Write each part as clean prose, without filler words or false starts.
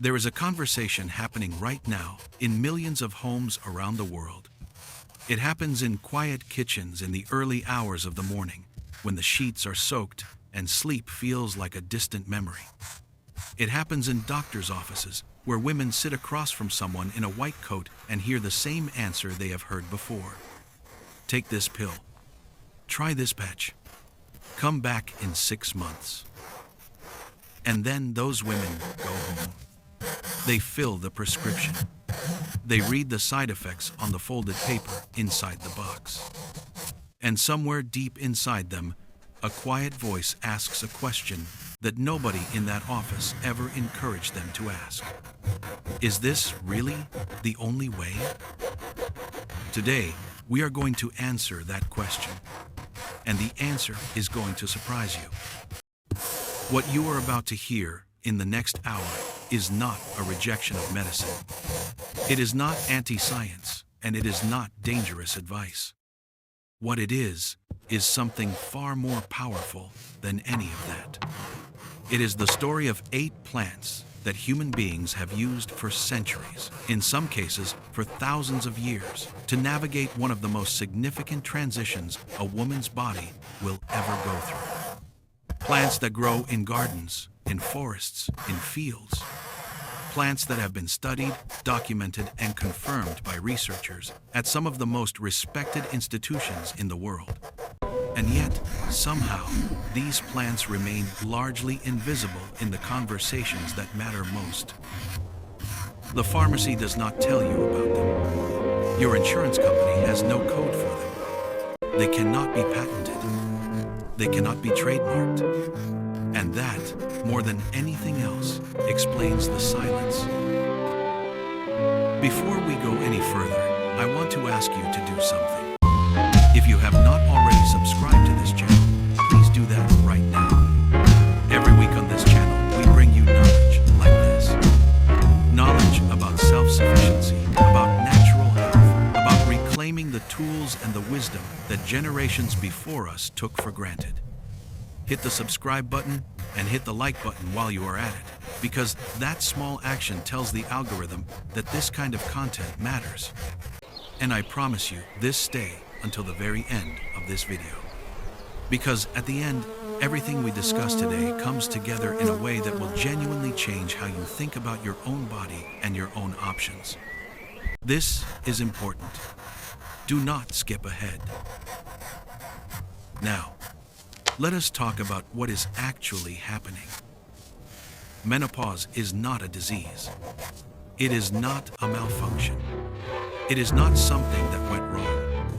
There is a conversation happening right now in millions of homes around the world. It happens in quiet kitchens in the early hours of the morning, when the sheets are soaked and sleep feels like a distant memory. It happens in doctors' offices, where women sit across from someone in a white coat and hear the same answer they have heard before. Take this pill. Try this patch. Come back in 6 months. And then those women go home. They fill the prescription. They read the side effects on the folded paper inside the box. And somewhere deep inside them, a quiet voice asks a question that nobody in that office ever encouraged them to ask. Is this really the only way? Today, we are going to answer that question. And the answer is going to surprise you. What you are about to hear in the next hour is not a rejection of medicine. It is not anti-science, and it is not dangerous advice. What it is something far more powerful than any of that. It is the story of 8 plants that human beings have used for centuries, in some cases for thousands of years, to navigate one of the most significant transitions a woman's body will ever go through. Plants that grow in gardens, in forests, in fields. Plants that have been studied, documented, and confirmed by researchers at some of the most respected institutions in the world. And yet, somehow, these plants remain largely invisible in the conversations that matter most. The pharmacy does not tell you about them. Your insurance company has no code for them. They cannot be patented. They cannot be trademarked. And that, more than anything else, explains the silence. Before we go any further, I want to ask you to do something. If you have not already subscribed to this channel, please do that right now. Every week on this channel, we bring you knowledge like this. Knowledge about self-sufficiency, about natural health, about reclaiming the tools and the wisdom that generations before us took for granted. Hit the subscribe button and hit the like button while you are at it, because that small action tells the algorithm that this kind of content matters. And I promise you, this stay until the very end of this video. Because at the end, everything we discuss today comes together in a way that will genuinely change how you think about your own body and your own options. This is important. Do not skip ahead. Now, let us talk about what is actually happening. Menopause is not a disease. It is not a malfunction. It is not something that went wrong.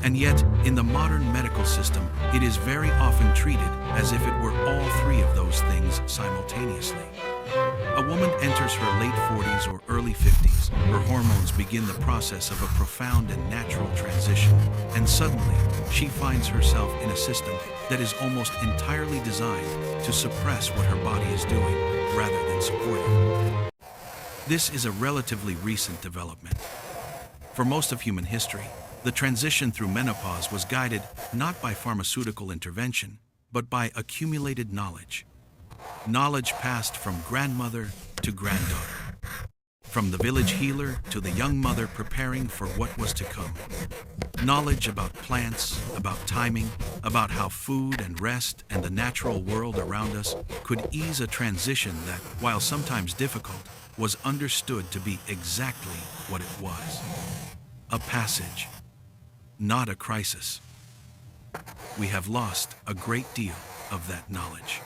And yet, in the modern medical system, it is very often treated as if it were all 3 of those things simultaneously. A woman enters her late 40s or early 50s, her hormones begin the process of a profound and natural transition, and suddenly, she finds herself in a system that is almost entirely designed to suppress what her body is doing, rather than supporting. This is a relatively recent development. For most of human history, the transition through menopause was guided not by pharmaceutical intervention, but by accumulated knowledge. Knowledge passed from grandmother to granddaughter, from the village healer to the young mother preparing for what was to come. Knowledge about plants, about timing, about how food and rest and the natural world around us could ease a transition that, while sometimes difficult, was understood to be exactly what it was. A passage, not a crisis. We have lost a great deal of that knowledge.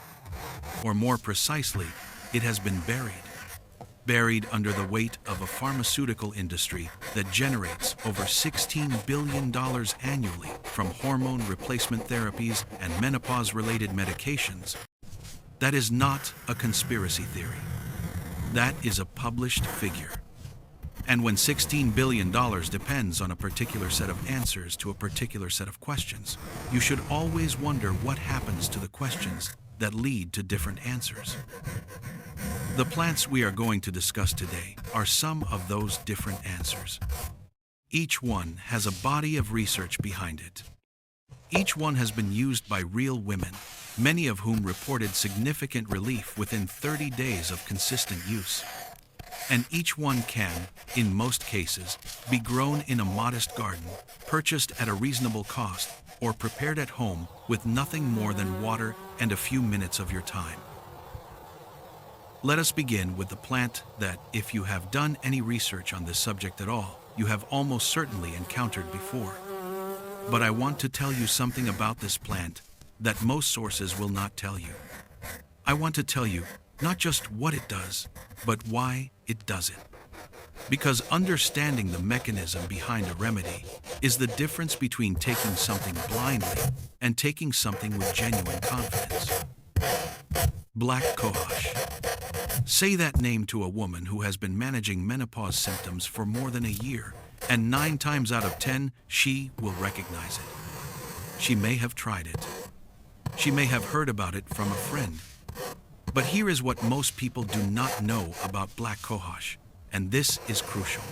Or more precisely, it has been buried under the weight of a pharmaceutical industry that generates over $16 billion annually from hormone replacement therapies and menopause-related medications. That is not a conspiracy theory. That is a published figure. And when $16 billion depends on a particular set of answers to a particular set of questions, you should always wonder what happens to the questions that lead to different answers. The plants we are going to discuss today are some of those different answers. Each one has a body of research behind it. Each one has been used by real women, many of whom reported significant relief within 30 days of consistent use. and each one can, in most cases, be grown in a modest garden, purchased at a reasonable cost, or prepared at home with nothing more than water and a few minutes of your time. Let us begin with the plant that, if you have done any research on this subject at all, you have almost certainly encountered before. But I want to tell you something about this plant that most sources will not tell you. I want to tell you not just what it does, but why it does it. Because understanding the mechanism behind a remedy is the difference between taking something blindly and taking something with genuine confidence. Black cohosh. Say that name to a woman who has been managing menopause symptoms for more than a year, and 9 times out of 10, she will recognize it. She may have tried it. She may have heard about it from a friend. But here is what most people do not know about black cohosh, and this is crucial.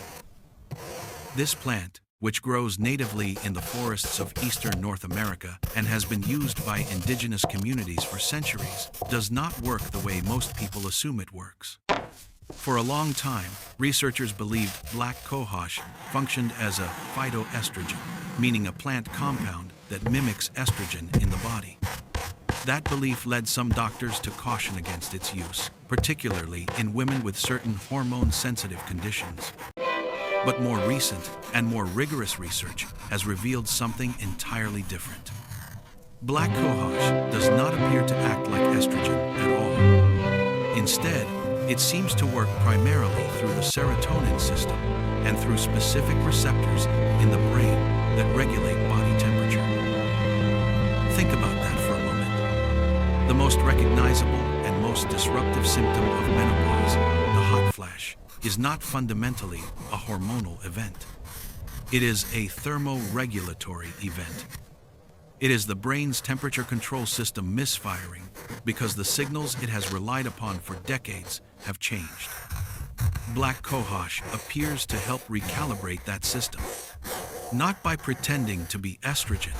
This plant, which grows natively in the forests of eastern North America and has been used by indigenous communities for centuries, does not work the way most people assume it works. For a long time, researchers believed black cohosh functioned as a phytoestrogen, meaning a plant compound that mimics estrogen in the body. That belief led some doctors to caution against its use, particularly in women with certain hormone-sensitive conditions. But more recent and more rigorous research has revealed something entirely different. Black cohosh does not appear to act like estrogen at all. Instead, it seems to work primarily through the serotonin system and through specific receptors in the brain that regulate body temperature. Think about that for a moment. The most recognizable and most disruptive symptom of menopause, the hot flash, is not fundamentally a hormonal event. It is a thermoregulatory event. It is the brain's temperature control system misfiring because the signals it has relied upon for decades have changed. Black cohosh appears to help recalibrate that system, not by pretending to be estrogen,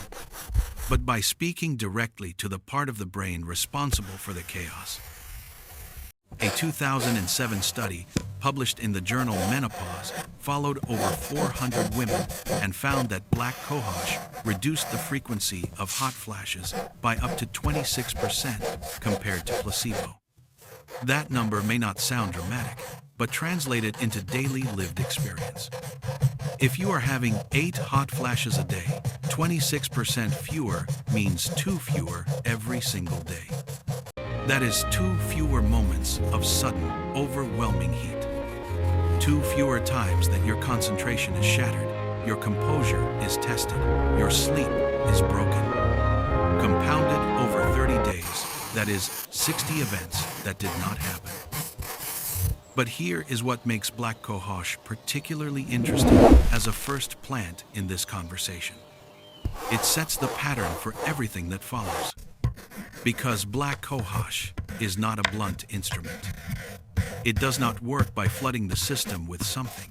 but by speaking directly to the part of the brain responsible for the chaos. A 2007 study published in the journal Menopause followed over 400 women and found that black cohosh reduced the frequency of hot flashes by up to 26% compared to placebo. That number may not sound dramatic, but translated into daily lived experience. If you are having 8 hot flashes a day, 26% fewer means 2 fewer every single day. That is 2 fewer moments of sudden, overwhelming heat. 2 fewer times that your concentration is shattered, your composure is tested, your sleep is broken. Compounded over 30 days, that is 60 events that did not happen. But here is what makes black cohosh particularly interesting as a first plant in this conversation. It sets the pattern for everything that follows. Because black cohosh is not a blunt instrument. It does not work by flooding the system with something.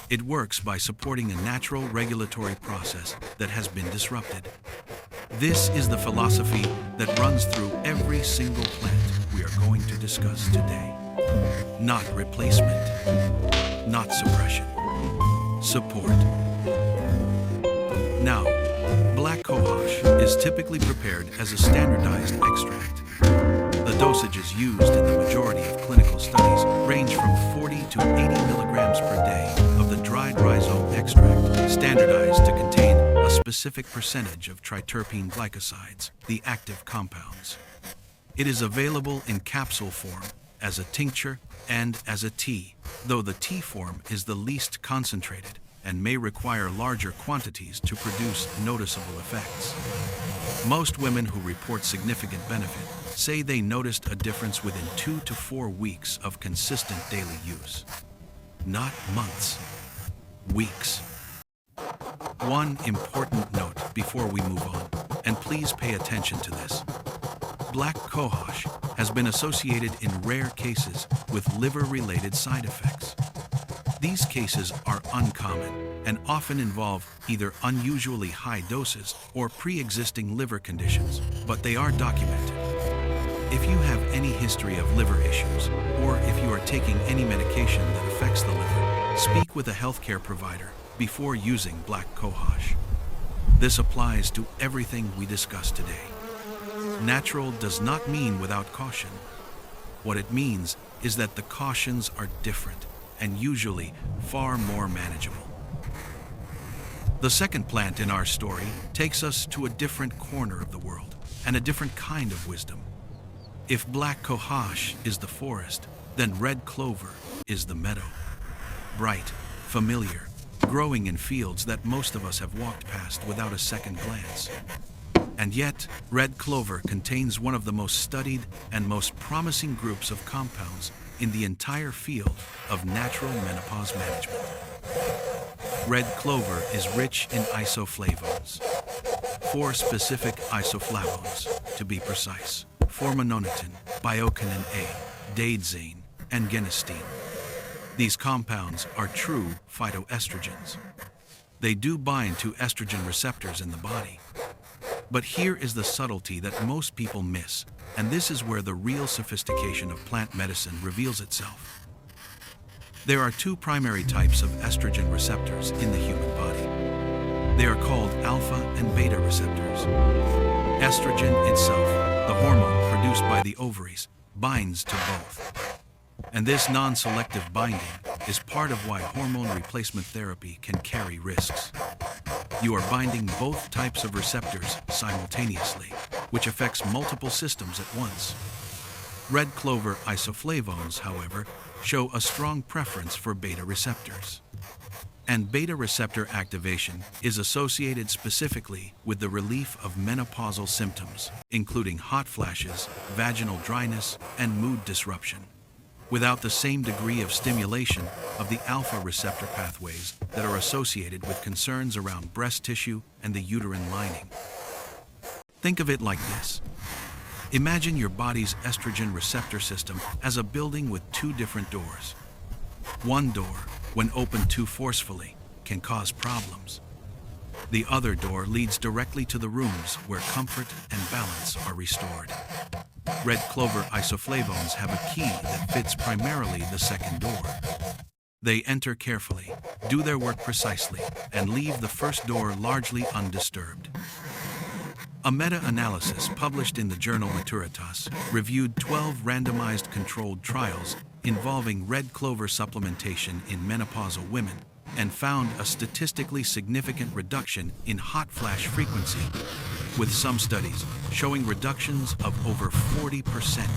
It works by supporting a natural regulatory process that has been disrupted. This is the philosophy that runs through every single plant we are going to discuss today. Not replacement, not suppression, support. Now, black cohosh is typically prepared as a standardized extract. The dosages used in the majority of clinical studies range from 40 to 80 milligrams per day of the dried rhizome extract, standardized to contain a specific percentage of triterpene glycosides, the active compounds. It is available in capsule form, as a tincture, and as a tea, though the tea form is the least concentrated and may require larger quantities to produce noticeable effects. Most women who report significant benefit say they noticed a difference within 2 to 4 weeks of consistent daily use. Not months, weeks. One important note before we move on, and please pay attention to this. Black cohosh has been associated in rare cases with liver-related side effects. These cases are uncommon and often involve either unusually high doses or pre-existing liver conditions, but they are documented. If you have any history of liver issues, or if you are taking any medication that affects the liver, speak with a healthcare provider before using black cohosh. This applies to everything we discussed today. Natural does not mean without caution. What it means is that the cautions are different and usually far more manageable. The second plant in our story takes us to a different corner of the world and a different kind of wisdom. If black cohosh is the forest, then red clover is the meadow. Bright, familiar, growing in fields that most of us have walked past without a second glance. And yet, red clover contains one of the most studied and most promising groups of compounds in the entire field of natural menopause management. Red clover is rich in isoflavones. 4 specific isoflavones, to be precise: formanonetin, bioquinin A, daidzein, and genistein. These compounds are true phytoestrogens. They do bind to estrogen receptors in the body. But here is the subtlety that most people miss, and this is where the real sophistication of plant medicine reveals itself. There are 2 primary types of estrogen receptors in the human body. They are called alpha and beta receptors. Estrogen itself, the hormone produced by the ovaries, binds to both. And this non-selective binding is part of why hormone replacement therapy can carry risks. You are binding both types of receptors simultaneously, which affects multiple systems at once. Red clover isoflavones, however, show a strong preference for beta receptors. And beta receptor activation is associated specifically with the relief of menopausal symptoms, including hot flashes, vaginal dryness, and mood disruption, without the same degree of stimulation of the alpha receptor pathways that are associated with concerns around breast tissue and the uterine lining. Think of it like this. Imagine your body's estrogen receptor system as a building with 2 different doors. One door, when opened too forcefully, can cause problems. The other door leads directly to the rooms where comfort and balance are restored. Red clover isoflavones have a key that fits primarily the second door. They enter carefully, do their work precisely, and leave the first door largely undisturbed. A meta-analysis published in the journal Maturitas reviewed 12 randomized controlled trials involving red clover supplementation in menopausal women and found a statistically significant reduction in hot flash frequency, with some studies showing reductions of over 40%.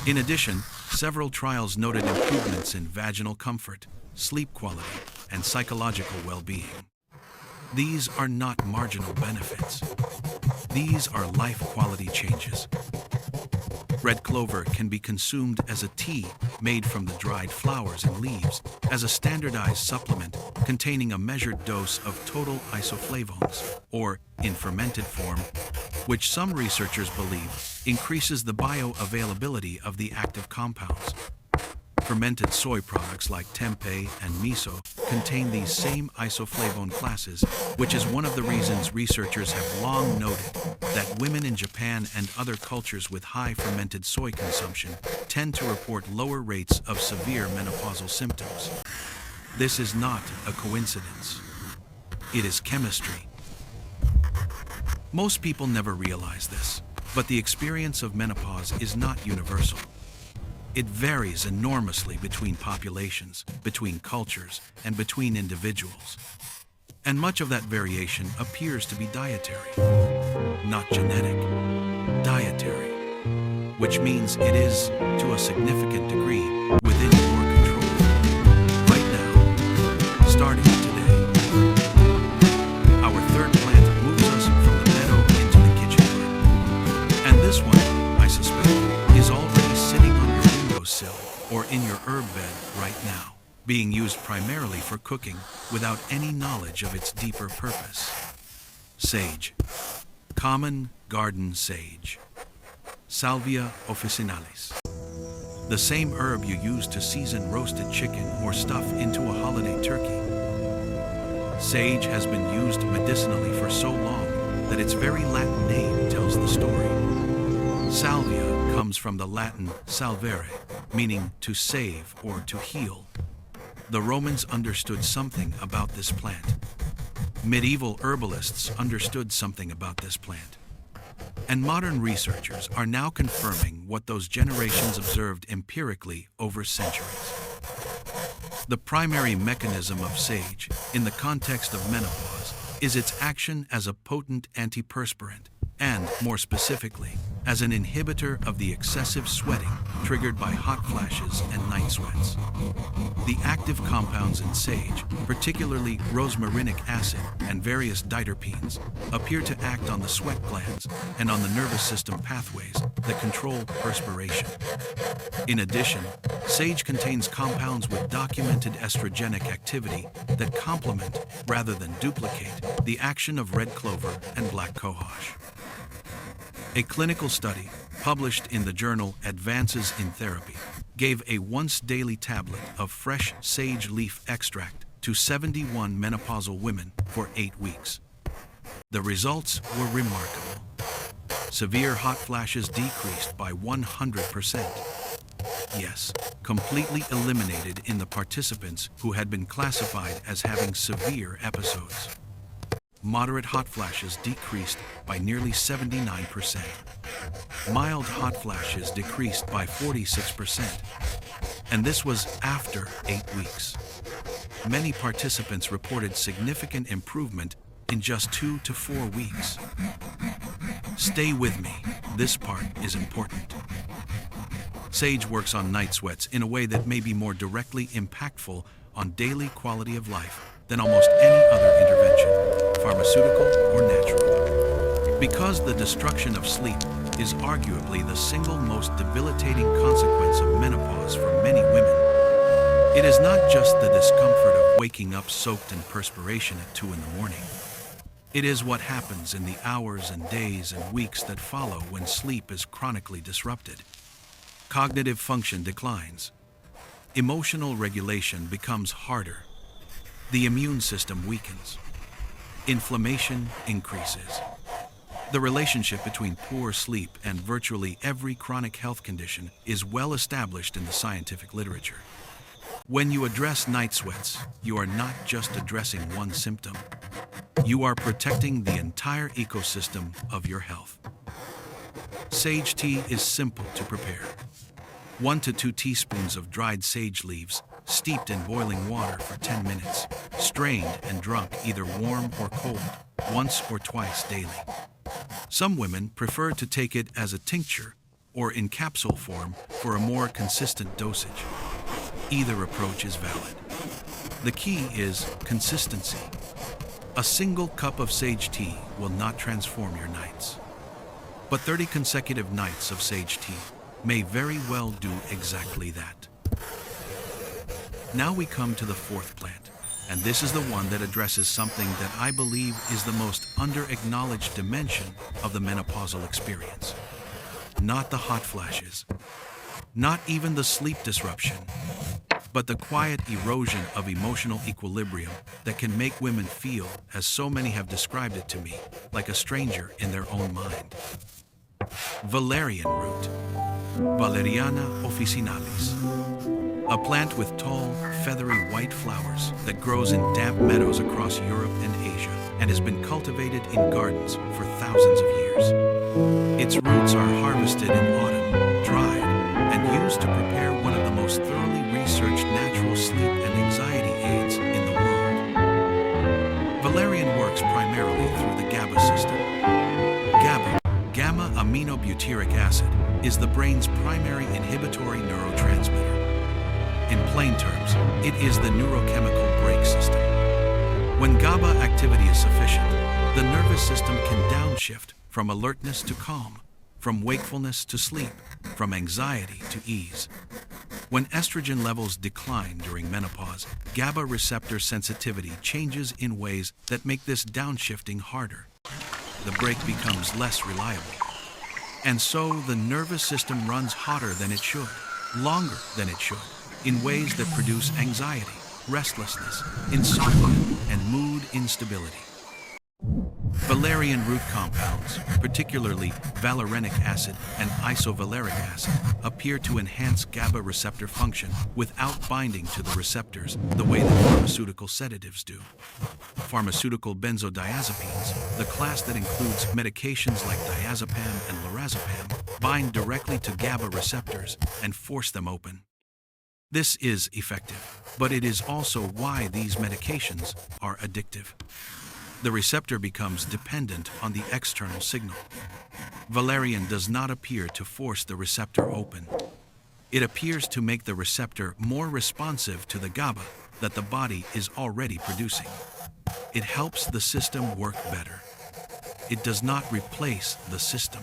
In addition, several trials noted improvements in vaginal comfort, sleep quality, and psychological well-being. These are not marginal benefits. These are life quality changes. Red clover can be consumed as a tea made from the dried flowers and leaves, as a standardized supplement containing a measured dose of total isoflavones, or in fermented form, which some researchers believe increases the bioavailability of the active compounds. Fermented soy products like tempeh and miso contain these same isoflavone classes, which is one of the reasons researchers have long noted that women in Japan and other cultures with high fermented soy consumption tend to report lower rates of severe menopausal symptoms. This is not a coincidence. It is chemistry. Most people never realize this, but the experience of menopause is not universal. It varies enormously between populations, between cultures, and between individuals. And much of that variation appears to be dietary, not genetic. Dietary, which means it is, to a significant degree, within your control. Right now, starting today, our third plant moves us from the meadow into the kitchen garden. And this one, I suspect, is already sitting on your windowsill or in your herb bed right now, being used primarily for cooking without any knowledge of its deeper purpose. Sage. Common garden sage. Salvia officinalis. The same herb you use to season roasted chicken or stuff into a holiday turkey. Sage has been used medicinally for so long that its very Latin name tells the story. Salvia comes from the Latin salvare, meaning to save or to heal. The Romans understood something about this plant. Medieval herbalists understood something about this plant. And modern researchers are now confirming what those generations observed empirically over centuries. The primary mechanism of sage, in the context of menopause, is its action as a potent antiperspirant, and, more specifically, as an inhibitor of the excessive sweating triggered by hot flashes and night sweats. The active compounds in sage, particularly rosmarinic acid and various diterpenes, appear to act on the sweat glands and on the nervous system pathways that control perspiration. In addition, sage contains compounds with documented estrogenic activity that complement, rather than duplicate, the action of red clover and black cohosh. A clinical study, published in the journal Advances in Therapy, gave a once-daily tablet of fresh sage leaf extract to 71 menopausal women for 8 weeks. The results were remarkable. Severe hot flashes decreased by 100%. Yes, completely eliminated in the participants who had been classified as having severe episodes. Moderate hot flashes decreased by nearly 79%. Mild hot flashes decreased by 46%. And this was after 8 weeks. Many participants reported significant improvement in just 2 to 4 weeks. Stay with me, this part is important. Sage works on night sweats in a way that may be more directly impactful on daily quality of life than almost any other intervention, pharmaceutical or natural. Because the destruction of sleep is arguably the single most debilitating consequence of menopause for many women, it is not just the discomfort of waking up soaked in perspiration at 2 in the morning. It is what happens in the hours and days and weeks that follow when sleep is chronically disrupted. Cognitive function declines. Emotional regulation becomes harder. The immune system weakens. Inflammation increases. The relationship between poor sleep and virtually every chronic health condition is well established in the scientific literature. When you address night sweats, you are not just addressing one symptom. You are protecting the entire ecosystem of your health. Sage tea is simple to prepare. 1 to 2 teaspoons of dried sage leaves, steeped in boiling water for 10 minutes, strained and drunk either warm or cold, once or twice daily. Some women prefer to take it as a tincture or in capsule form for a more consistent dosage. Either approach is valid. The key is consistency. A single cup of sage tea will not transform your nights. But 30 consecutive nights of sage tea may very well do exactly that. Now we come to the 4th plant, and this is the one that addresses something that I believe is the most under-acknowledged dimension of the menopausal experience. Not the hot flashes, not even the sleep disruption, but the quiet erosion of emotional equilibrium that can make women feel, as so many have described it to me, like a stranger in their own mind. Valerian root, Valeriana officinalis. A plant with tall, feathery white flowers that grows in damp meadows across Europe and Asia and has been cultivated in gardens for thousands of years. Its roots are harvested in autumn, dried, and used to prepare one of the most thoroughly researched natural sleep and anxiety aids in the world. Valerian works primarily through the GABA system. GABA, gamma-aminobutyric acid, is the brain's primary inhibitory neurotransmitter. In plain terms, it is the neurochemical brake system. When GABA activity is sufficient, the nervous system can downshift from alertness to calm, from wakefulness to sleep, from anxiety to ease. When estrogen levels decline during menopause, GABA receptor sensitivity changes in ways that make this downshifting harder. The brake becomes less reliable. And so the nervous system runs hotter than it should, longer than it should, in ways that produce anxiety, restlessness, insomnia, and mood instability. Valerian root compounds, particularly valerianic acid and isovaleric acid, appear to enhance GABA receptor function without binding to the receptors the way that pharmaceutical sedatives do. Pharmaceutical benzodiazepines, the class that includes medications like diazepam and lorazepam, bind directly to GABA receptors and force them open. This is effective, but it is also why these medications are addictive. The receptor becomes dependent on the external signal. Valerian does not appear to force the receptor open. It appears to make the receptor more responsive to the GABA that the body is already producing. It helps the system work better. It does not replace the system.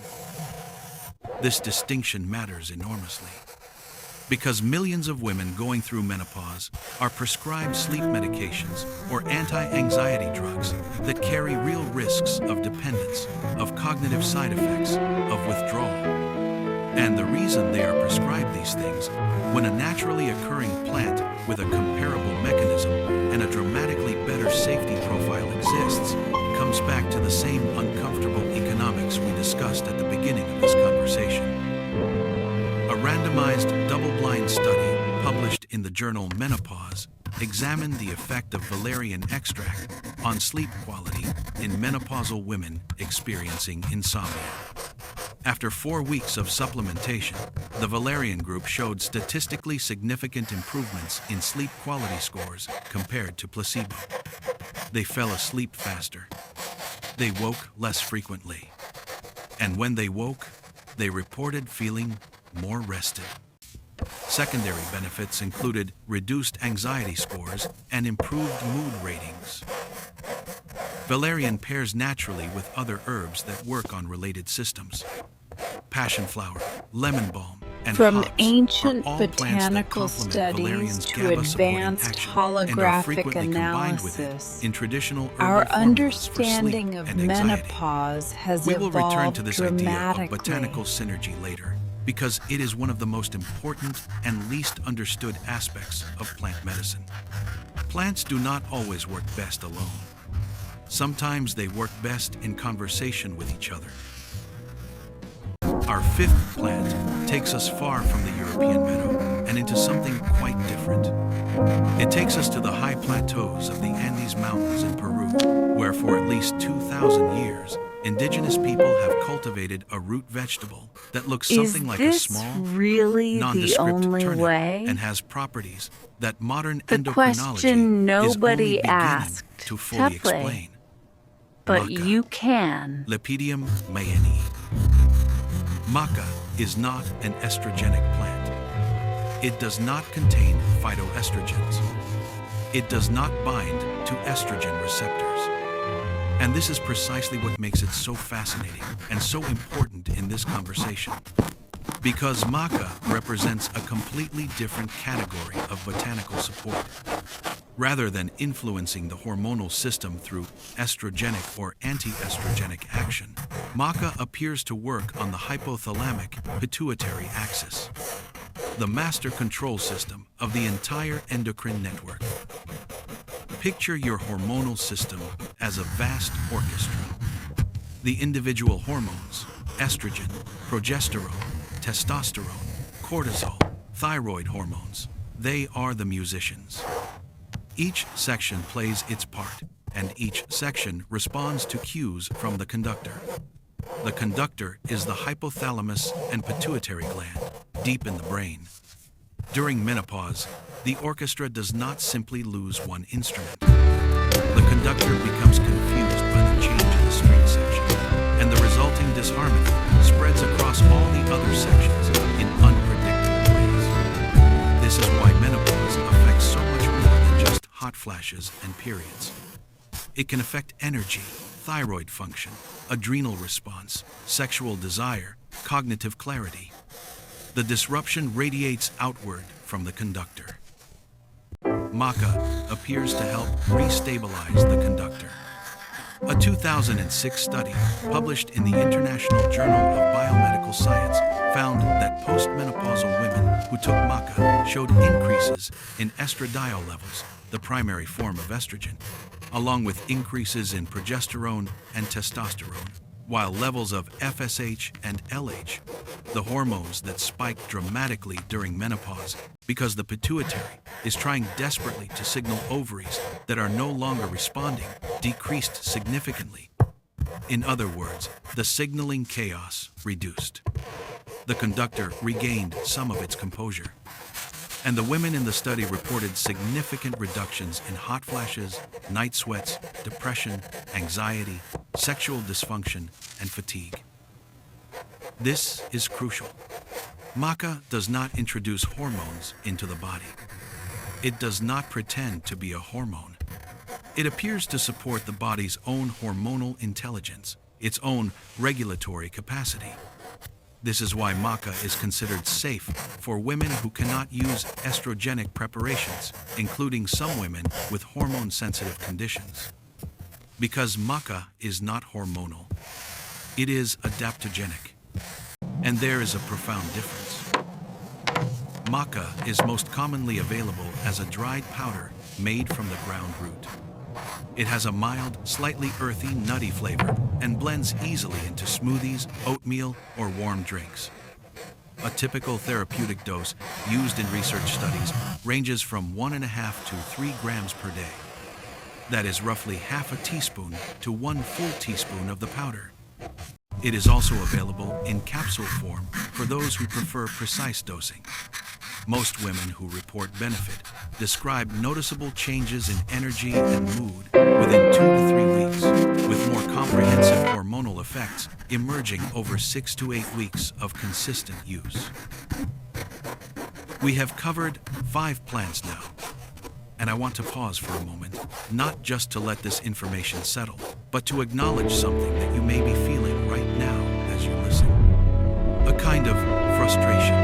This distinction matters enormously, because millions of women going through menopause are prescribed sleep medications or anti-anxiety drugs that carry real risks of dependence, of cognitive side effects, of withdrawal. And the reason they are prescribed these things, when a naturally occurring plant with a comparable mechanism and a dramatically better safety profile exists, comes back to the same uncomfortable economics we discussed at the beginning of this conversation. A randomized, double-blind study published in the journal Menopause examined the effect of valerian extract on sleep quality in menopausal women experiencing insomnia. After 4 weeks of supplementation, the valerian group showed statistically significant improvements in sleep quality scores compared to placebo. They fell asleep faster. They woke less frequently. And when they woke, they reported feeling more rested. Secondary benefits included reduced anxiety scores and improved mood ratings. Valerian pairs naturally with other herbs that work on related systems. Passion flower, lemon balm, and From hops ancient are all plants that botanical complement studies valerian's to GABA-supporting advanced action and are holographic frequently combined with analysis, it in traditional herbal our formulas for sleep understanding of and anxiety. menopause has We will return evolved to this idea of dramatically. botanical synergy later, because it is one of the most important and least understood aspects of plant medicine. Plants do not always work best alone. Sometimes they work best in conversation with each other. Our fifth plant takes us far from the European meadow and into something quite different. It takes us to the high plateaus of the Andes Mountains in Peru, where for at least 2,000 years, indigenous people have cultivated a root vegetable that looks something like a small, really the nondescript only turnip way? and has properties that modern The endocrinology question is only nobody beginning asked. to fully Teple. explain. But Maca. you can. Lepidium mayeni. Maca is not an estrogenic plant. It does not contain phytoestrogens. It does not bind to estrogen receptors. And this is precisely what makes it so fascinating and so important in this conversation. Because maca represents a completely different category of botanical support. Rather than influencing the hormonal system through estrogenic or anti-estrogenic action, maca appears to work on the hypothalamic pituitary axis, the master control system of the entire endocrine network. Picture your hormonal system as a vast orchestra. The individual hormones, estrogen, progesterone, testosterone, cortisol, thyroid hormones, they are the musicians. Each section plays its part, and each section responds to cues from the conductor. The conductor is the hypothalamus and pituitary gland, deep in the brain. During menopause, the orchestra does not simply lose one instrument. The conductor becomes confused by the change in the string section, and the resulting disharmony spreads across all the other sections in unpredictable ways. This is why menopause affects so much more than just hot flashes and periods. It can affect energy, thyroid function, adrenal response, sexual desire, cognitive clarity. The disruption radiates outward from the conductor. Maca appears to help restabilize the conductor. A 2006 study published in the International Journal of Biomedical Science found that postmenopausal women who took maca showed increases in estradiol levels, the primary form of estrogen. along with increases in progesterone and testosterone, while levels of FSH and LH, the hormones that spike dramatically during menopause because the pituitary is trying desperately to signal ovaries that are no longer responding, decreased significantly. In other words, the signaling chaos reduced. The conductor regained some of its composure. And the women in the study reported significant reductions in hot flashes, night sweats, depression, anxiety, sexual dysfunction, and fatigue. This is crucial. Maca does not introduce hormones into the body. It does not pretend to be a hormone. It appears to support the body's own hormonal intelligence, its own regulatory capacity. This is why maca is considered safe for women who cannot use estrogenic preparations, including some women with hormone-sensitive conditions. Because maca is not hormonal, it is adaptogenic. And there is a profound difference. Maca is most commonly available as a dried powder made from the ground root. It has a mild, slightly earthy, nutty flavor and blends easily into smoothies, oatmeal, or warm drinks. A typical therapeutic dose used in research studies ranges from 1.5 to 3 grams per day. That is roughly half a teaspoon to 1 full teaspoon of the powder. It is also available in capsule form for those who prefer precise dosing. Most women who report benefit describe noticeable changes in energy and mood within 2 to 3 weeks, with more comprehensive hormonal effects emerging over 6 to 8 weeks of consistent use. We have covered 5 plants now, and I want to pause for a moment, not just to let this information settle, but to acknowledge something that you may be feeling right now as you listen. A kind of frustration,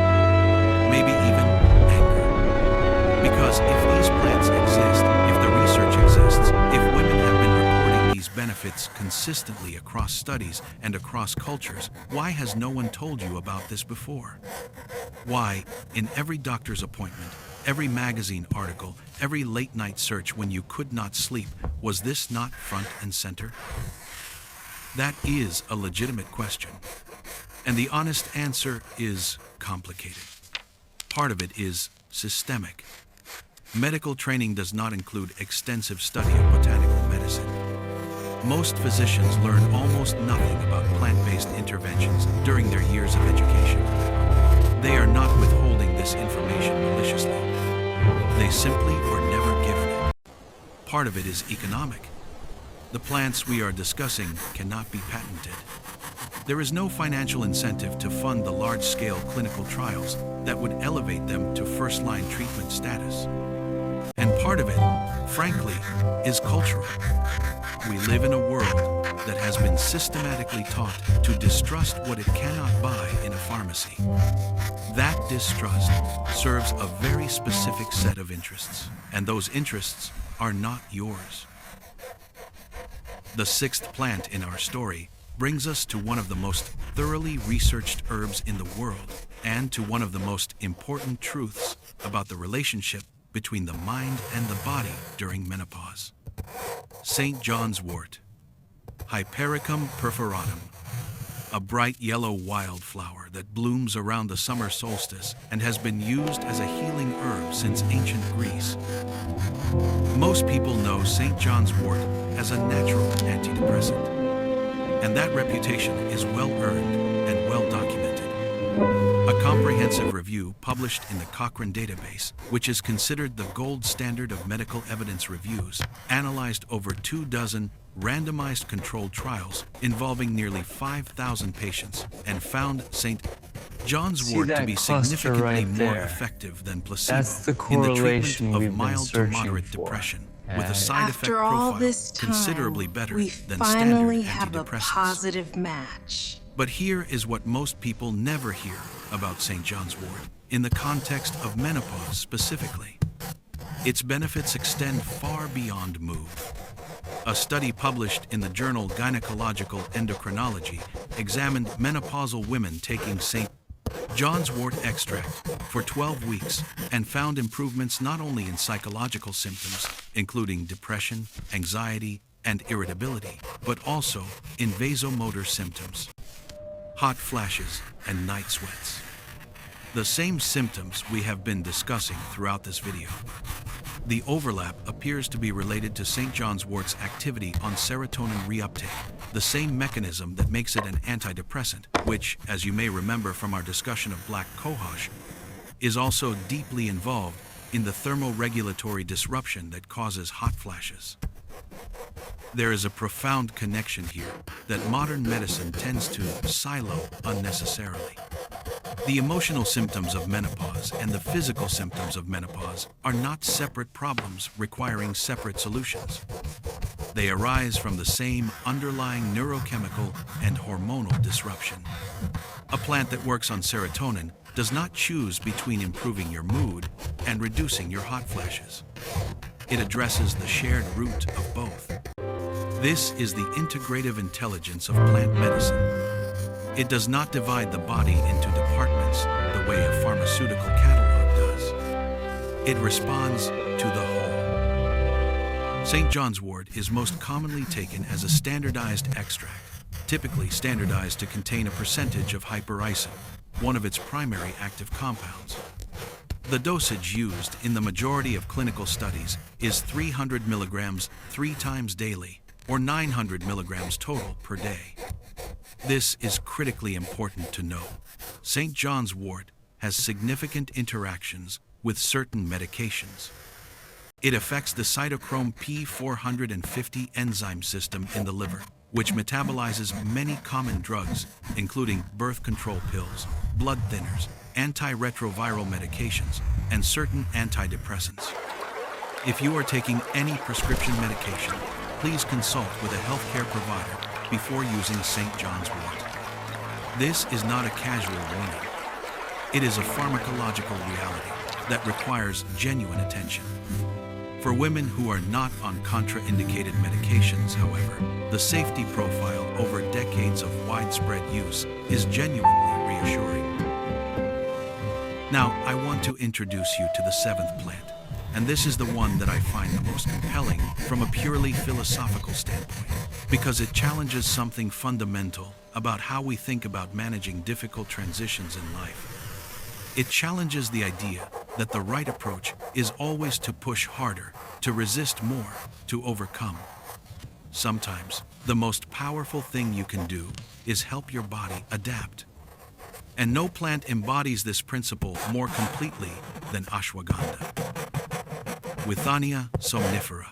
maybe even anger. Because if these plants exist, if the research exists, if women have been reporting these benefits consistently across studies and across cultures, why has no one told you about this before? Why, in every doctor's appointment, every magazine article, every late-night search when you could not sleep, was this not front and center? That is a legitimate question. And the honest answer is complicated. Part of it is systemic. Medical training does not include extensive study of botanical medicine. Most physicians learn almost nothing about plant-based interventions during their years of education. They are not withholding this information maliciously. They simply are never given it. Part of it is economic. The plants we are discussing cannot be patented. There is no financial incentive to fund the large-scale clinical trials that would elevate them to first-line treatment status. And part of it, frankly, is cultural. We live in a world that has been systematically taught to distrust what it cannot buy in a pharmacy. That distrust serves a very specific set of interests, and those interests are not yours. The 6th plant in our story brings us to one of the most thoroughly researched herbs in the world, and to one of the most important truths about the relationship between the mind and the body during menopause. St. John's wort, Hypericum perforatum, a bright yellow wildflower that blooms around the summer solstice and has been used as a healing herb since ancient Greece. Most people know St. John's wort as a natural antidepressant, and that reputation is well-earned and well-documented. A comprehensive review published in the Cochrane database, which is considered the gold standard of medical evidence reviews, analyzed over 24 randomized controlled trials involving nearly 5,000 patients and found St. John's wort to be significantly more effective than placebo in the treatment of mild to moderate depression, with a side effect profile considerably better than standard have a antidepressants. positive match. But here is what most people never hear about St. John's wort, in the context of menopause specifically. Its benefits extend far beyond mood. A study published in the journal Gynecological Endocrinology examined menopausal women taking St. John's wort extract for 12 weeks and found improvements not only in psychological symptoms, including depression, anxiety, and irritability, but also in vasomotor symptoms, hot flashes, and night sweats. The same symptoms we have been discussing throughout this video. The overlap appears to be related to St. John's wort's activity on serotonin reuptake, the same mechanism that makes it an antidepressant, which, as you may remember from our discussion of black cohosh, is also deeply involved in the thermoregulatory disruption that causes hot flashes. There is a profound connection here that modern medicine tends to silo unnecessarily. The emotional symptoms of menopause and the physical symptoms of menopause are not separate problems requiring separate solutions. They arise from the same underlying neurochemical and hormonal disruption. A plant that works on serotonin does not choose between improving your mood and reducing your hot flashes. It addresses the shared root of both. This is the integrative intelligence of plant medicine. It does not divide the body into departments the way a pharmaceutical catalog does. It responds to the whole. St. John's wort is most commonly taken as a standardized extract, typically standardized to contain a percentage of hypericin, one of its primary active compounds. The dosage used in the majority of clinical studies is 300 milligrams 3 times daily, or 900 milligrams total per day. This is critically important to know. St. John's wort has significant interactions with certain medications. It affects the cytochrome P450 enzyme system in the liver, which metabolizes many common drugs, including birth control pills, blood thinners, antiretroviral medications, and certain antidepressants. If you are taking any prescription medication, please consult with a healthcare provider before using St. John's wort. This is not a casual warning. It is a pharmacological reality that requires genuine attention. For women who are not on contraindicated medications, however, the safety profile over decades of widespread use is genuinely reassuring. Now, I want to introduce you to the seventh plant, and this is the one that I find the most compelling from a purely philosophical standpoint, because it challenges something fundamental about how we think about managing difficult transitions in life. It challenges the idea that the right approach is always to push harder, to resist more, to overcome. Sometimes, the most powerful thing you can do is help your body adapt. And no plant embodies this principle more completely than ashwagandha. Withania somnifera,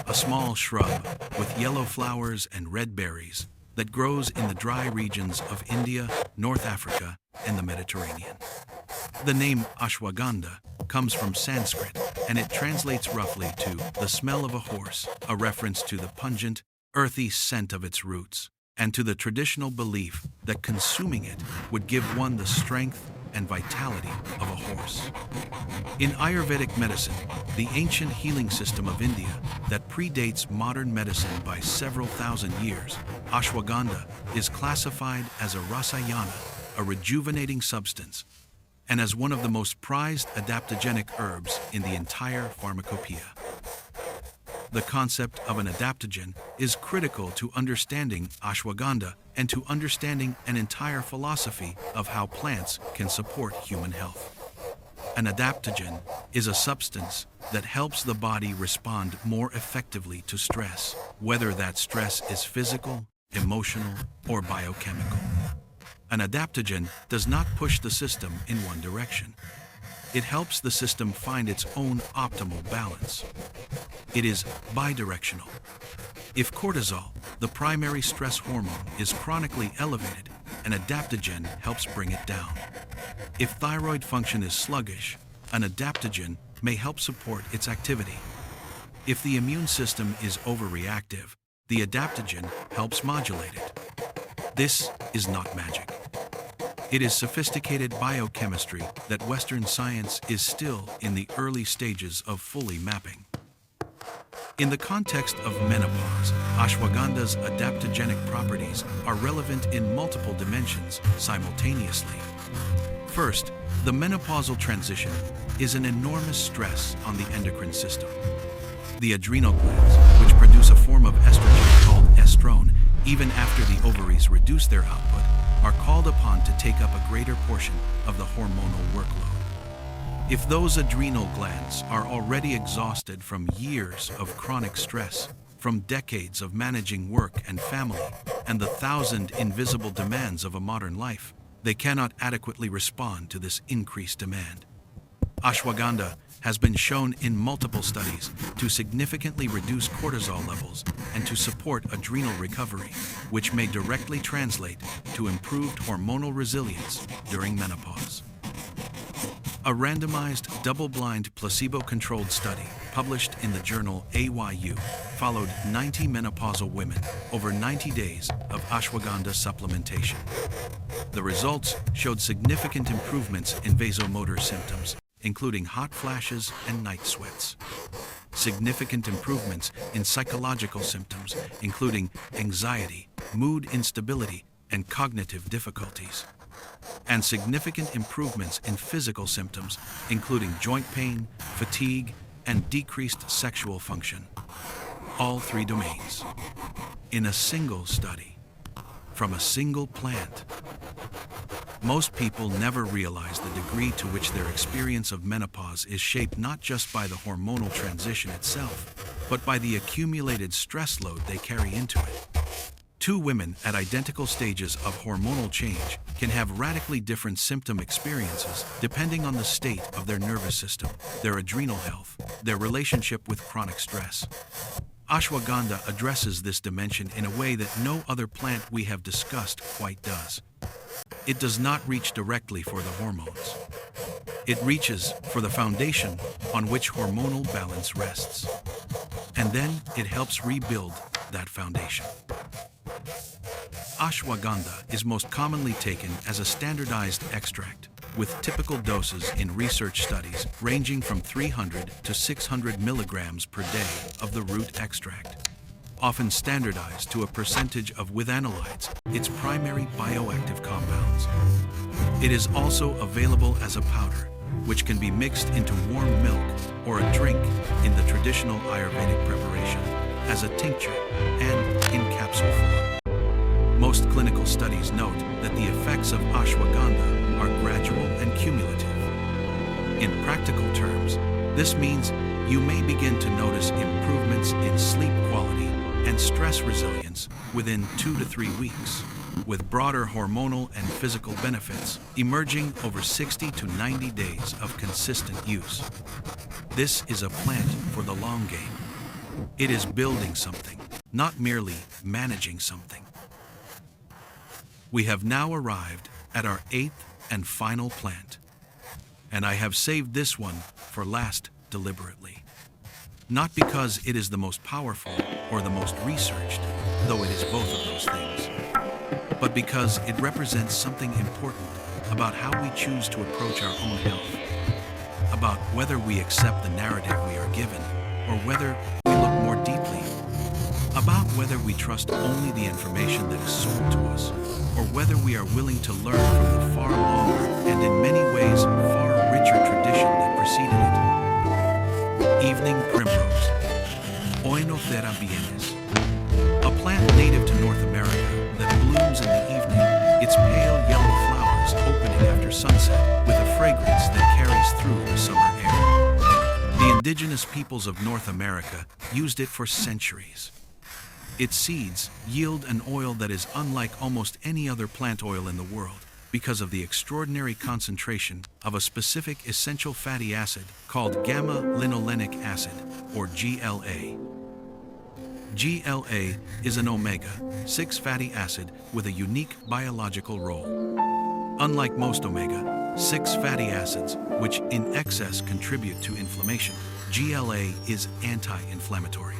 a small shrub with yellow flowers and red berries that grows in the dry regions of India, North Africa, and the Mediterranean. The name ashwagandha comes from Sanskrit, and it translates roughly to the smell of a horse, a reference to the pungent, earthy scent of its roots, and to the traditional belief that consuming it would give one the strength and vitality of a horse. In Ayurvedic medicine, the ancient healing system of India that predates modern medicine by several thousand years, ashwagandha is classified as a rasayana, a rejuvenating substance, and as one of the most prized adaptogenic herbs in the entire pharmacopoeia. The concept of an adaptogen is critical to understanding ashwagandha and to understanding an entire philosophy of how plants can support human health. An adaptogen is a substance that helps the body respond more effectively to stress, whether that stress is physical, emotional, or biochemical. An adaptogen does not push the system in one direction. It helps the system find its own optimal balance. It is bidirectional. If cortisol, the primary stress hormone, is chronically elevated, an adaptogen helps bring it down. If thyroid function is sluggish, an adaptogen may help support its activity. If the immune system is overreactive, the adaptogen helps modulate it. This is not magic. It is sophisticated biochemistry that Western science is still in the early stages of fully mapping. In the context of menopause, ashwagandha's adaptogenic properties are relevant in multiple dimensions simultaneously. First, the menopausal transition is an enormous stress on the endocrine system. The adrenal glands, which produce a form of estrogen called estrone, even after the ovaries reduce their output, are called upon to take up a greater portion of the hormonal workload. If those adrenal glands are already exhausted from years of chronic stress, from decades of managing work and family, and the thousand invisible demands of a modern life, they cannot adequately respond to this increased demand. Ashwagandha has been shown in multiple studies to significantly reduce cortisol levels and to support adrenal recovery, which may directly translate to improved hormonal resilience during menopause. A randomized, double-blind, placebo-controlled study published in the journal AYU followed 90 menopausal women over 90 days of ashwagandha supplementation. The results showed significant improvements in vasomotor symptoms, including hot flashes and night sweats. Significant improvements in psychological symptoms, including anxiety, mood instability, and cognitive difficulties. And significant improvements in physical symptoms, including joint pain, fatigue, and decreased sexual function. All three domains. In a single study, from a single plant. Most people never realize the degree to which their experience of menopause is shaped not just by the hormonal transition itself, but by the accumulated stress load they carry into it. Two women at identical stages of hormonal change can have radically different symptom experiences depending on the state of their nervous system, their adrenal health, their relationship with chronic stress. Ashwagandha addresses this dimension in a way that no other plant we have discussed quite does. It does not reach directly for the hormones. It reaches for the foundation on which hormonal balance rests. And then it helps rebuild that foundation. Ashwagandha is most commonly taken as a standardized extract, with typical doses in research studies ranging from 300 to 600 milligrams per day of the root extract, often standardized to a percentage of withanolides, its primary bioactive compounds. It is also available as a powder, which can be mixed into warm milk or a drink in the traditional Ayurvedic preparation, as a tincture, and in capsule form. Most clinical studies note that the effects of ashwagandha are gradual and cumulative. In practical terms, this means you may begin to notice improvements in sleep quality and stress resilience within 2 to 3 weeks, with broader hormonal and physical benefits emerging over 60 to 90 days of consistent use. This is a plant for the long game. It is building something, not merely managing something. We have now arrived at our 8th and final plant, and I have saved this one for last deliberately. Not because it is the most powerful or the most researched, though it is both of those things, but because it represents something important about how we choose to approach our own health, about whether we accept the narrative we are given or whether we look more deeply, about whether we trust only the information that is sold to us, or whether we are willing to learn from the far longer and in many ways far richer tradition that preceded it. Evening primrose, Oenothera bienes, a plant native to North America that blooms in the evening, its pale yellow flowers opening after sunset with a fragrance that carries through the summer air. The indigenous peoples of North America used it for centuries. Its seeds yield an oil that is unlike almost any other plant oil in the world because of the extraordinary concentration of a specific essential fatty acid called gamma-linolenic acid, or GLA. GLA is an omega-6 fatty acid with a unique biological role. Unlike most omega-6 fatty acids, which in excess contribute to inflammation, GLA is anti-inflammatory.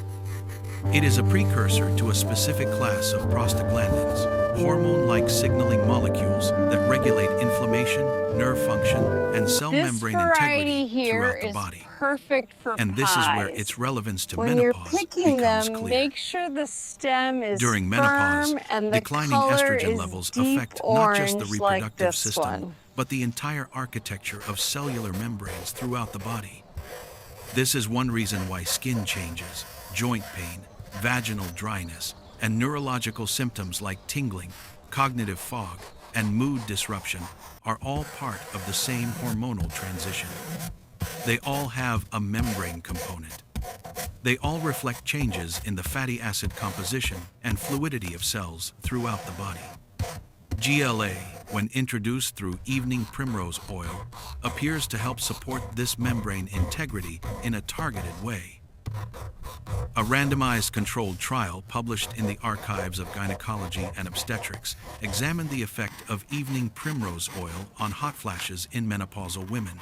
It is a precursor to a specific class of prostaglandins, hormone-like signaling molecules that regulate inflammation, nerve function, and cell membrane integrity throughout the body. Perfect for And this is where its relevance to when you're menopause picking becomes them, clear. make sure the stem is During menopause, firm and the declining color estrogen is levels deep affect not just the orange reproductive like this system, one. but the entire architecture of cellular membranes throughout the body. This is one reason why skin changes, joint pain, vaginal dryness, and neurological symptoms like tingling, cognitive fog, and mood disruption are all part of the same hormonal transition. They all have a membrane component. They all reflect changes in the fatty acid composition and fluidity of cells throughout the body. GLA, when introduced through evening primrose oil, appears to help support this membrane integrity in a targeted way. A randomized controlled trial published in the Archives of Gynecology and Obstetrics examined the effect of evening primrose oil on hot flashes in menopausal women.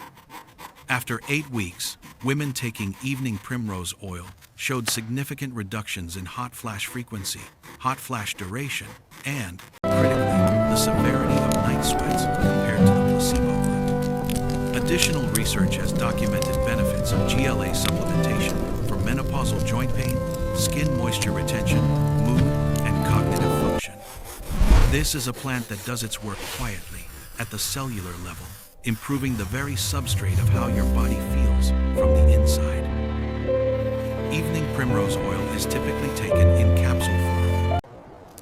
After 8 weeks, women taking evening primrose oil showed significant reductions in hot flash frequency, hot flash duration, and, critically, the severity of night sweats compared to the placebo group. Additional research has documented benefits of GLA supplementation for menopausal joint pain, skin moisture retention, mood, and cognitive function. This is a plant that does its work quietly, at the cellular level, improving the very substrate of how your body feels from the inside. Evening primrose oil is typically taken in capsule form.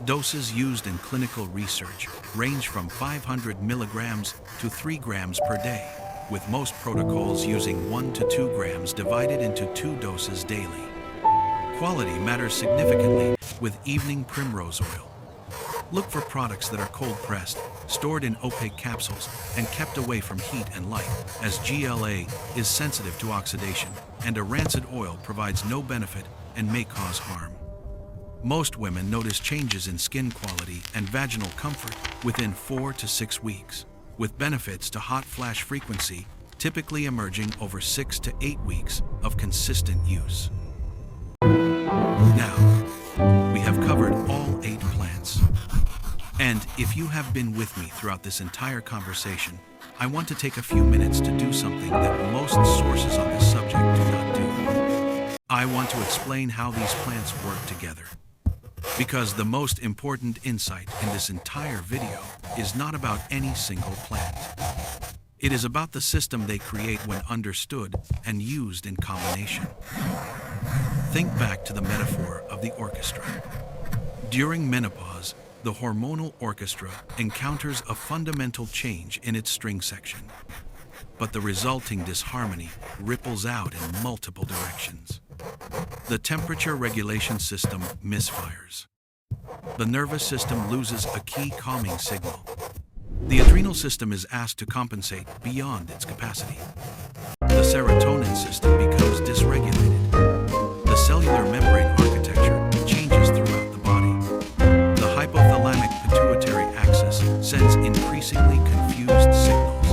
Doses used in clinical research range from 500 milligrams to 3 grams per day, with most protocols using 1 to 2 grams divided into 2 doses daily. Quality matters significantly with evening primrose oil. Look for products that are cold-pressed, stored in opaque capsules, and kept away from heat and light, as GLA is sensitive to oxidation, and a rancid oil provides no benefit and may cause harm. Most women notice changes in skin quality and vaginal comfort within 4 to 6 weeks, with benefits to hot flash frequency typically emerging over 6 to 8 weeks of consistent use. Now, we have covered all 8 plants. And if you have been with me throughout this entire conversation, I want to take a few minutes to do something that most sources on this subject do not do. I want to explain how these plants work together. Because the most important insight in this entire video is not about any single plant. It is about the system they create when understood and used in combination. Think back to the metaphor of the orchestra. During menopause, the hormonal orchestra encounters a fundamental change in its string section, but the resulting disharmony ripples out in multiple directions. The temperature regulation system misfires. The nervous system loses a key calming signal. The adrenal system is asked to compensate beyond its capacity. The serotonin system becomes dysregulated. The cellular membrane architecture changes throughout the body. The hypothalamic pituitary axis sends increasingly confused signals.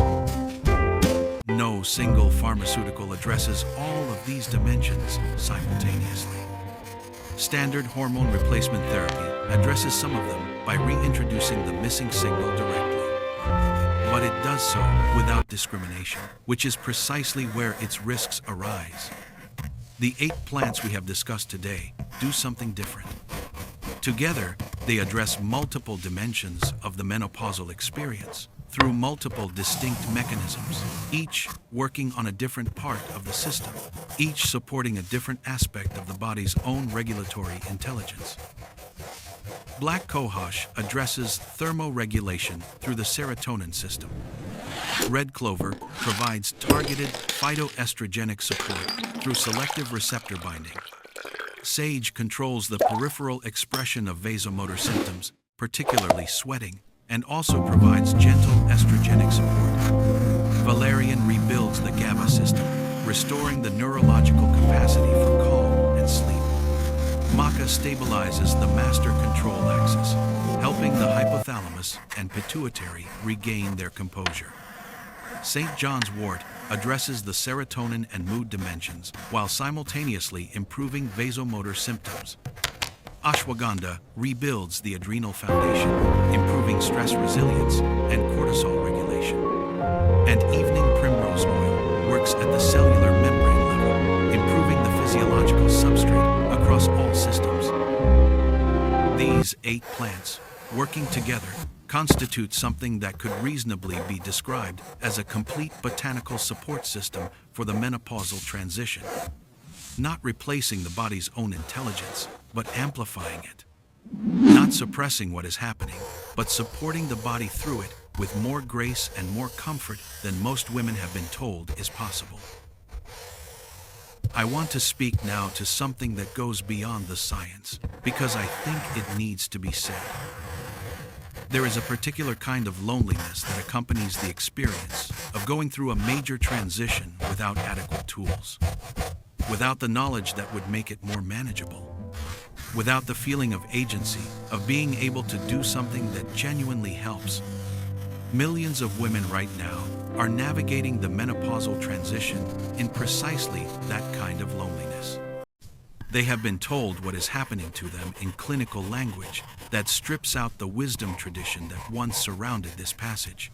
No single pharmaceutical addresses all of these dimensions simultaneously. Standard hormone replacement therapy addresses some of them by reintroducing the missing signal directly. But it does so without discrimination, which is precisely where its risks arise. The 8 plants we have discussed today do something different. Together, they address multiple dimensions of the menopausal experience through multiple distinct mechanisms, each working on a different part of the system, each supporting a different aspect of the body's own regulatory intelligence. Black cohosh addresses thermoregulation through the serotonin system. Red clover provides targeted phytoestrogenic support through selective receptor binding. Sage controls the peripheral expression of vasomotor symptoms, particularly sweating, and also provides gentle estrogenic support. Valerian rebuilds the GABA system, restoring the neurological capacity for calm and sleep. Maca stabilizes the master control axis, helping the hypothalamus and pituitary regain their composure. St. John's wort addresses the serotonin and mood dimensions while simultaneously improving vasomotor symptoms, Ashwagandha rebuilds the adrenal foundation, improving stress resilience and cortisol regulation. And evening primrose oil works at the cellular membrane level, improving the physiological substrate across all systems. These 8 plants, working together, constitute something that could reasonably be described as a complete botanical support system for the menopausal transition. Not replacing the body's own intelligence, but amplifying it. Not suppressing what is happening, but supporting the body through it with more grace and more comfort than most women have been told is possible. I want to speak now to something that goes beyond the science, because I think it needs to be said. There is a particular kind of loneliness that accompanies the experience of going through a major transition without adequate tools. Without the knowledge that would make it more manageable. Without the feeling of agency, of being able to do something that genuinely helps. Millions of women right now are navigating the menopausal transition in precisely that kind of loneliness. They have been told what is happening to them in clinical language that strips out the wisdom tradition that once surrounded this passage.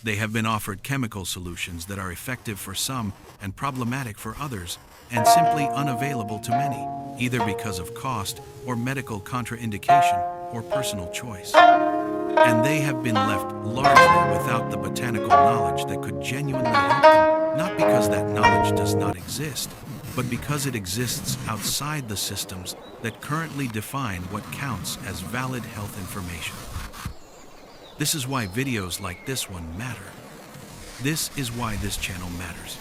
They have been offered chemical solutions that are effective for some and problematic for others, and simply unavailable to many, either because of cost or medical contraindication or personal choice. And they have been left largely without the botanical knowledge that could genuinely help them, not because that knowledge does not exist, but because it exists outside the systems that currently define what counts as valid health information. This is why videos like this one matter. This is why this channel matters.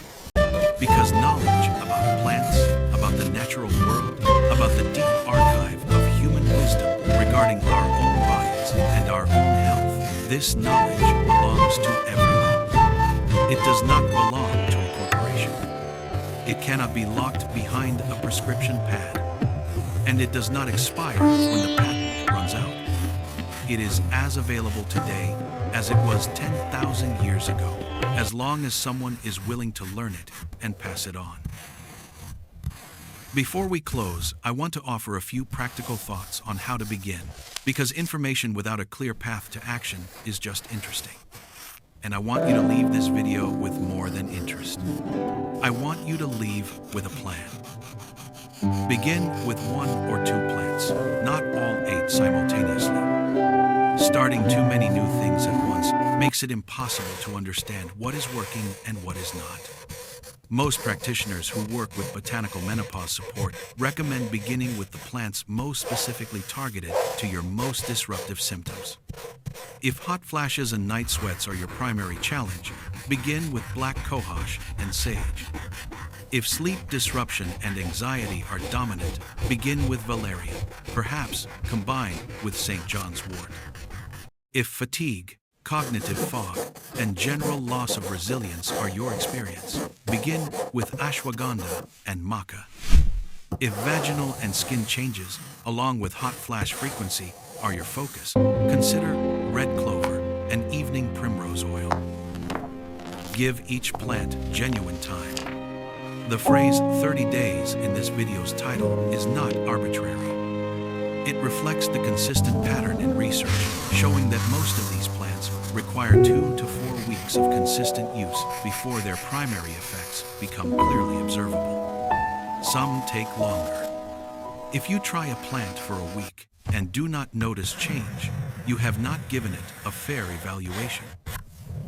Because knowledge about plants, about the natural world, about the deep archive of human wisdom regarding our own bodies and our own health, this knowledge belongs to everyone. It does not belong to a corporation. It cannot be locked behind a prescription pad. And it does not expire when the patent runs out. It is as available today as it was 10,000 years ago, as long as someone is willing to learn it and pass it on. Before we close, I want to offer a few practical thoughts on how to begin, because information without a clear path to action is just interesting. And I want you to leave this video with more than interest. I want you to leave with a plan. Begin with 1 or 2 plants, not all 8 simultaneously. Starting too many new things at once makes it impossible to understand what is working and what is not. Most practitioners who work with botanical menopause support recommend beginning with the plants most specifically targeted to your most disruptive symptoms. If hot flashes and night sweats are your primary challenge, begin with black cohosh and sage. If sleep disruption and anxiety are dominant, begin with valerian, perhaps combined with St. John's wort. If fatigue, cognitive fog, and general loss of resilience are your experience, begin with ashwagandha and maca. If vaginal and skin changes, along with hot flash frequency, are your focus, consider red clover and evening primrose oil. Give each plant genuine time. The phrase 30 days in this video's title is not arbitrary. It reflects the consistent pattern in research showing that most of these plants require 2 to 4 weeks of consistent use before their primary effects become clearly observable. Some take longer. If you try a plant for a week and do not notice change, you have not given it a fair evaluation.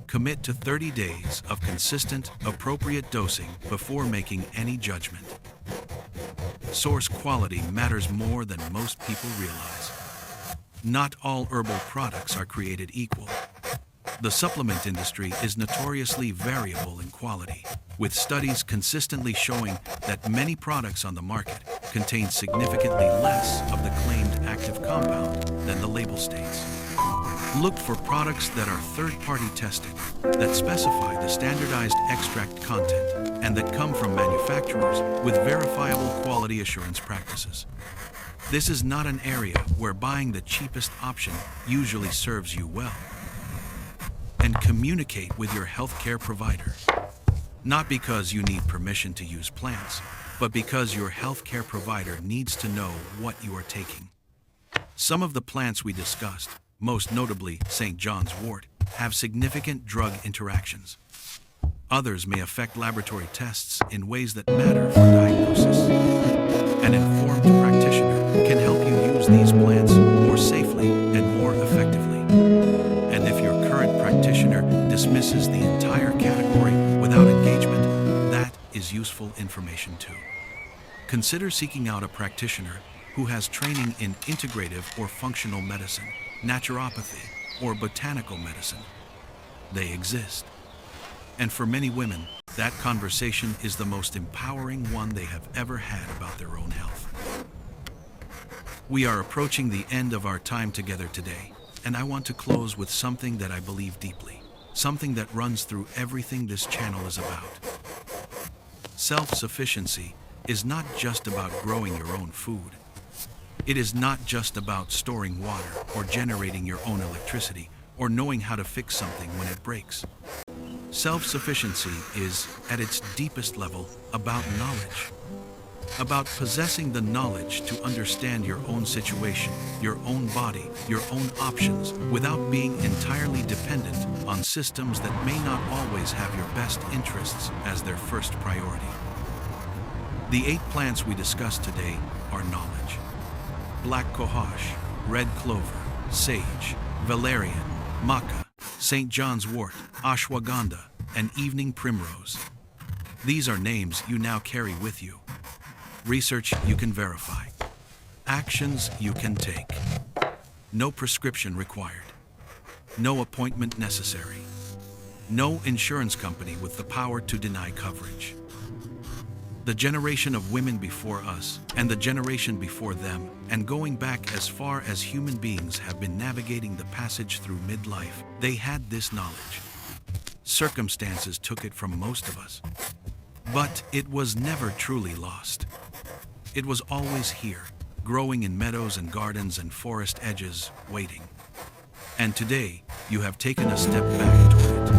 Commit to 30 days of consistent, appropriate dosing before making any judgment. Source quality matters more than most people realize. Not all herbal products are created equal. The supplement industry is notoriously variable in quality, with studies consistently showing that many products on the market contain significantly less of the claimed active compound than the label states. Look for products that are third-party tested, that specify the standardized extract content, and that come from manufacturers with verifiable quality assurance practices. This is not an area where buying the cheapest option usually serves you well. And communicate with your healthcare provider. Not because you need permission to use plants, but because your healthcare provider needs to know what you are taking. Some of the plants we discussed, most notably St. John's wort, have significant drug interactions. Others may affect laboratory tests in ways that matter for diagnosis. An informed practitioner can help you use these plants more safely and more effectively. And if your current practitioner dismisses the entire category without engagement, that is useful information too. Consider seeking out a practitioner who has training in integrative or functional medicine, naturopathy, or botanical medicine. They exist. And for many women, that conversation is the most empowering one they have ever had about their own health. We are approaching the end of our time together today, and I want to close with something that I believe deeply, something that runs through everything this channel is about. Self-sufficiency is not just about growing your own food. It is not just about storing water or generating your own electricity or knowing how to fix something when it breaks. Self-sufficiency is, at its deepest level, about knowledge. About possessing the knowledge to understand your own situation, your own body, your own options, without being entirely dependent on systems that may not always have your best interests as their first priority. The 8 plants we discussed today are knowledge. Black cohosh, red clover, sage, valerian, maca, St. John's wort, ashwagandha, and evening primrose. These are names you now carry with you. Research you can verify. Actions you can take. No prescription required. No appointment necessary. No insurance company with the power to deny coverage. The generation of women before us, and the generation before them, and going back as far as human beings have been navigating the passage through midlife, they had this knowledge. Circumstances took it from most of us. But it was never truly lost. It was always here, growing in meadows and gardens and forest edges, waiting. And today, you have taken a step back toward it.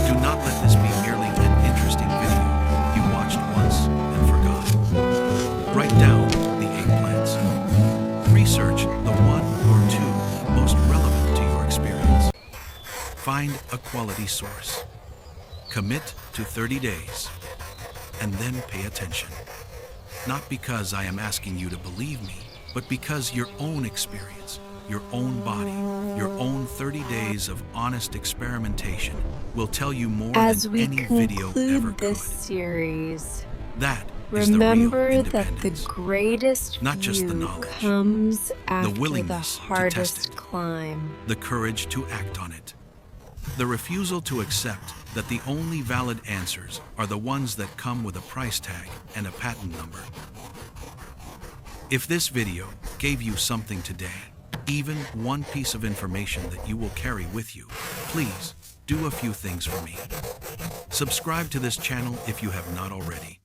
Do not let this be merely an interesting video you watched once and forgot. Write down the 8 plants. Research the 1 or 2 most relevant to your experience. Find a quality source. Commit to 30 days. And then pay attention. Not because I am asking you to believe me, but because your own experience, your own body, your own 30 days of honest experimentation will tell you more As than we any video ever conclude could. this series, That is the real remember that the independence. greatest Not just the view knowledge, comes after the willingness to test hardest it. climb. The courage to act on it. The refusal to accept that the only valid answers are the ones that come with a price tag and a patent number. If this video gave you something today, even one piece of information that you will carry with you, please do a few things for me. Subscribe to this channel if you have not already.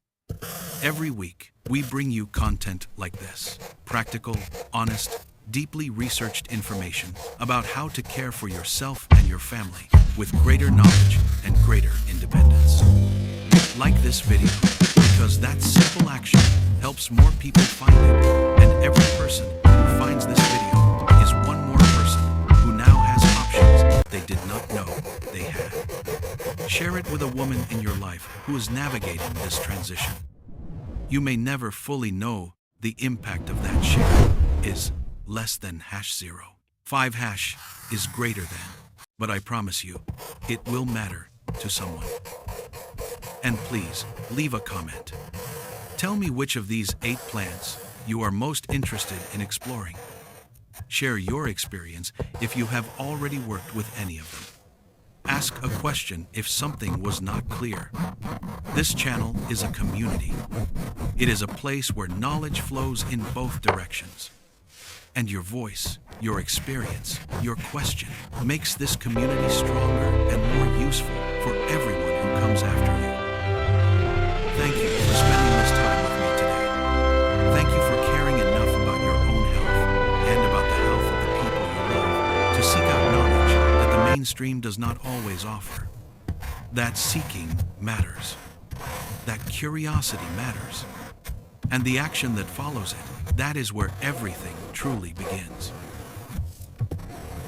Every week, we bring you content like this: practical, honest, deeply researched information about how to care for yourself and your family with greater knowledge and greater independence. Like this video, because that simple action helps more people find it, and every person who finds this video is one more person who now has options they did not know they had. Share it with a woman in your life who is navigating this transition. You may never fully know the impact of that share is less than #0. 5# is greater than, but I promise you, it will matter to someone. And please, leave a comment. Tell me which of these 8 plants you are most interested in exploring. Share your experience if you have already worked with any of them. Ask a question if something was not clear. This channel is a community. It is a place where knowledge flows in both directions. And your voice, your experience, your question makes this community stronger and more useful for everyone who comes after you. Thank you for spending this time with me today. Thank you for caring enough about your own health and about the health of the people you love to seek out knowledge that the mainstream does not always offer. That seeking matters. That curiosity matters. And the action that follows it, that is where everything truly begins.